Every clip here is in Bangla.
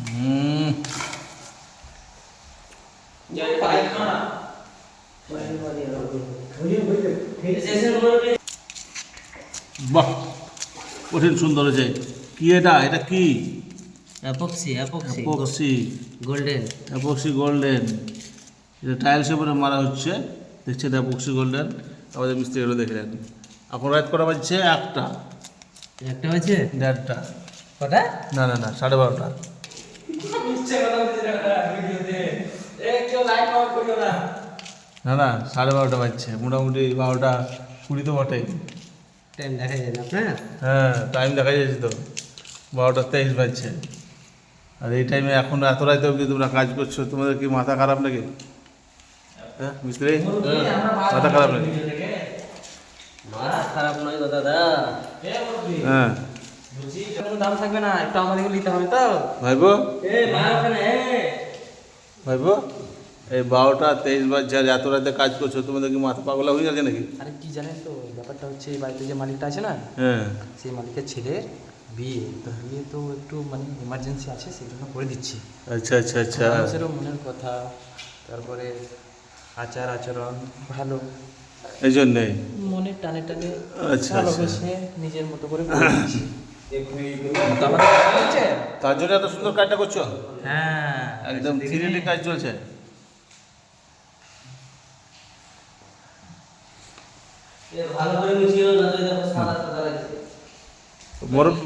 হুম, বাহ, কঠিন সুন্দর হয়েছে। কি এটা? এটা কি? Epoxy epoxy. Golden. Epoxy golden. এটা টাইলসের উপরে মারা হচ্ছে, দেখছেন অ্যাপক্সি গোল্ডেন। আমাদের মিস্ত্রিগুলো দেখলেন। এখন রাত কটা বাজছে? একটা। একটা হয়েছে? দেড়টা। কটা? না না না, 12:30। না না, 12:30 বাজছে, মোটামুটি 12:20 তো বটেই। টাইম দেখা যায় না আপনার? হ্যাঁ, টাইম দেখা যাচ্ছে তো, 12:23 বাজছে। আর এই টাইমে এখন এত রাতে অবধি তোমরা কাজ করছো, তোমাদের কি মাথা খারাপ নাকি? হ্যাঁ মিস্ত্রি, মাথা খারাপ নাকি? মাথা খারাপ নয় গো দাদা। হ্যাঁ কোনো দাম থাকবে না, একটু আমাদেরকে নিতে হবে তো। ভাইবো, মা ওখানে ভাইবো, এই 12:23 বাজছে আর এত রাতে কাজ করছো, তোমাদের কি মাথা পাগলা হয়ে যাচ্ছে নাকি? আরে কি জানেন তো ব্যাপারটা হচ্ছে, এই বাড়িতে যে মালিকটা আছে না, হ্যাঁ, সেই মালিকের ছেলের বিয়ে তো, বিয়ে তো একটু মানে এমার্জেন্সি আছে, সেই জন্য করে দিচ্ছি। আচ্ছা আচ্ছা আচ্ছা। মানুষেরও মনের কথা, তারপরে আচার আচরণ ভালো, এই জন্যে। মনের টানে টানে আচ্ছা, ভালোবেসে নিজের মতো করে করে দিচ্ছি। তো আমাদের কাজ হচ্ছে? তার জন্য এত সুন্দর কাজটা করছো? হ্যাঁ একদম 3D কাজ চলছে। ভালো করে মিশিয়ে না তো দেখো সাদা সাদা লাগছে।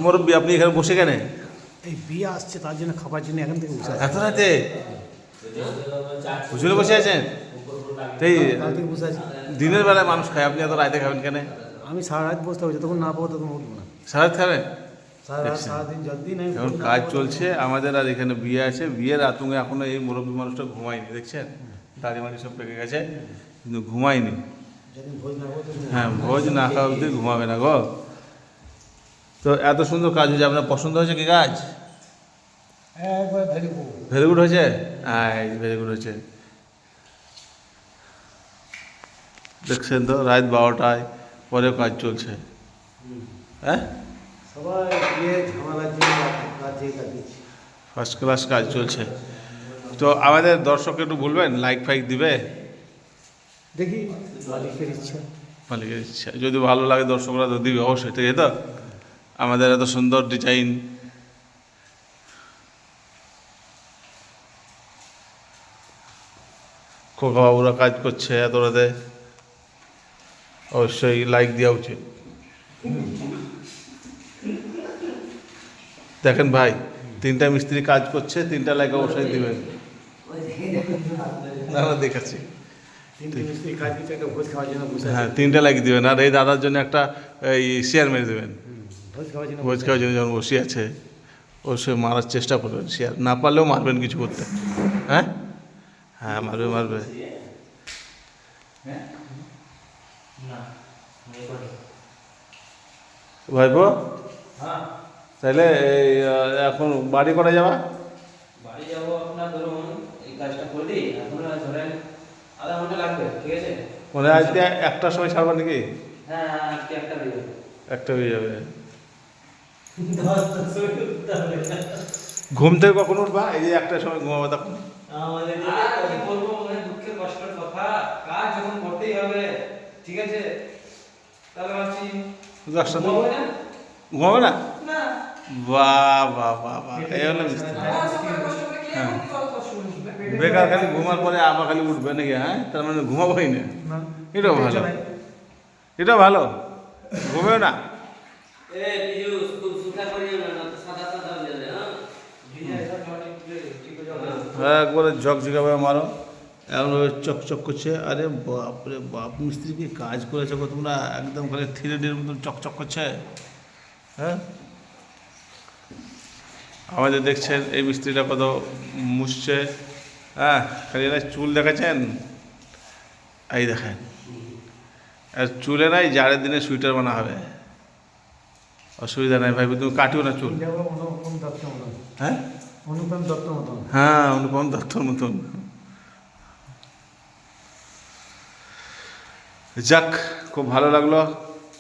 মুরব্বী, আপনি এখানে বসে কেন? এই বিয়ে আসছে তার জন্য খাবার জন্য এখান থেকে বসে আছি। এত রাতে হুজুরে বসে আছেন? তাই কাল থেকে বসে আছি। দিনের বেলায় মানুষ খায়, আপনি এত রাতে খাবেন কেন? আমি সারা রাত বসতে হবে, যতক্ষণ না পাবো ততক্ষণ উঠবো না। সারাত খাবেন? সারা রাত সারাদিন জলদি নাই। এখন কাজ চলছে আমাদের, আর এখানে বিয়ে আছে। বিয়ের আতঙ্কে এখনো এই মুরব্বী মানুষটা ঘুমায়নি, দেখছেন দাড়ি মাড়ি সব পেকে গেছে, কিন্তু ঘুমায়নি। যেদিন ভোজ না হবো হ্যাঁ, ভোজ না খাওয়া অবধি ঘুমাবে না গো। তো এত সুন্দর কাজ হয়েছে, আপনার পছন্দ হয়েছে কি কাজ? একবার ভেরি গুড। ভেরি গুড হয়েছে। হ্যাঁ, ভেরি গুড হয়েছে। দেখছেন তো, রাত 12টায় পরেও কাজ চলছে। হ্যাঁ, সবাই বিয়ে ঝামেলার জন্য রাত জেগে কাজ দিচ্ছে। ফার্স্ট ক্লাস কাজ চলছে। তো আমাদের দর্শককে একটু বলবেন, লাইক ফাইক দিবে? দেখি মালিকের ইচ্ছা। মালিকের ইচ্ছা, যদি ভালো লাগে দর্শকরা তো দিবে অবশ্যই, ঠিক আছে তো? আমাদের এত সুন্দর ডিজাইন। খোকা বাবুরা কাজ করছে এত রাতে, অবশ্যই লাইক দেওয়া উচিত। দেখেন ভাই, 3টা মিস্ত্রি কাজ করছে, 3টা লাইক অবশ্যই দিবেন। না না, দেখাচ্ছি। তিনটে মিস্ত্রি কাজ করছে, একটা ভোজ খাওয়ার জন্য বসে হ্যাঁ, আছে। 3টা লাইক দিবেন। আর এই দাদার জন্য একটা এই শেয়ার মেরে দেবেন। ভোজ খাওয়ার জন্য ভোজ খাওয়ার জন্য যখন বসে আছে, অবশ্যই মারার চেষ্টা করবেন, শেয়ার না পারলেও মারবেন কিছু করতে। হ্যাঁ হ্যাঁ, মারবে মারবে। ভাইবো, হ্যাঁ তাহলে এই এখন বাড়ি করা যাবা? বাড়ি যাবো আপনার, ধরুন এই কাজটা করে দিই, এখন ধরেন আধা ঘন্টা লাগবে, ঠিক আছে? মানে আজকে 1টার সময় ছাড়বা নাকি? হ্যাঁ হ্যাঁ, আজকে একটা হয়ে যাবে। 1টা হয়ে যাবে। 10টার সময় উঠতে হবে। ঘুম থেকে কখন উঠবা? এই যে 1টার সময় ঘুমাবো তখন? আমাদের আর কি বলবো, মানে দুঃখের কষ্টের কথা, কাজ যখন করতেই হবে, ঠিক আছে? তাহলে ভাবছি 10টা ঘুমাবো না? ঘুমাবে না? না। বাহ বাহ বাহ বাহ, এই হলো মিস্ত্রি। হ্যাঁ, বেকার খালি ঘুমার পরে আবার খালি উঠবে নাকি? হ্যাঁ, তার মানে ঘুমাবোই না। এটাও ভালো, এটাও ভালো, ঘুমেও না। এ পিজুস খুব সুখা করিও না, না তো সাদা সাদা হয়ে যাবে। হ্যাঁ একবারে ঝকঝকাবে মারো, এমন চকচক করছে। আরে বাপরে বাপ, মিস্ত্রি কি কাজ করেছে গো তোমরা, একদম খালি 3Dর মতন চকচক করছে। হ্যাঁ, আমাদের দেখছেন এই মিস্ত্রিটা কত মুছছে। হ্যাঁ, খালি এরা চুল দেখাচ্ছেন, এই দেখেন, আর চুলে নাই, জাড়ের দিনে সুইটার বানা হবে, অসুবিধা নাই ভাই, তুমি কাটিও না চুল। যাবো অনুপম দত্ত মতন। হ্যাঁ অনুপম দত্ত মতন। হ্যাঁ, অনুপম দত্তর মতন। যাক, খুব ভালো লাগলো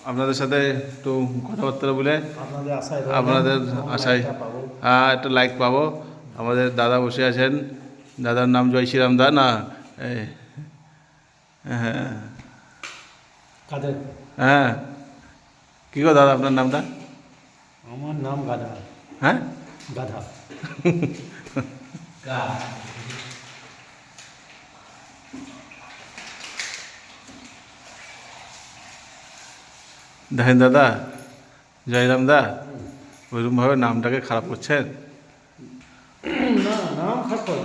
আপনাদের সাথে একটু কথাবার্তা বলে। আপনাদের আশায় আপনাদের আশায় পাবো। একটা লাইক পাবো। আমাদের দাদা বসে আছেন, দাদার নাম জয় শ্রীরাম দা না? এই, হ্যাঁ কাদের? হ্যাঁ, কী গো দাদা আপনার নামটা? আমার নাম গাধা। হ্যাঁ, গাধা। দেখেন দাদা, জয়রাম দা ওইরকমভাবে নামটাকে খারাপ করছেন। না, নাম খারাপ করে।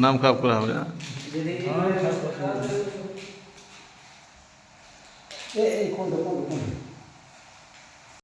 নাম খারাপ করা হবে না। নাম খারাপ করে। এই কোনটা?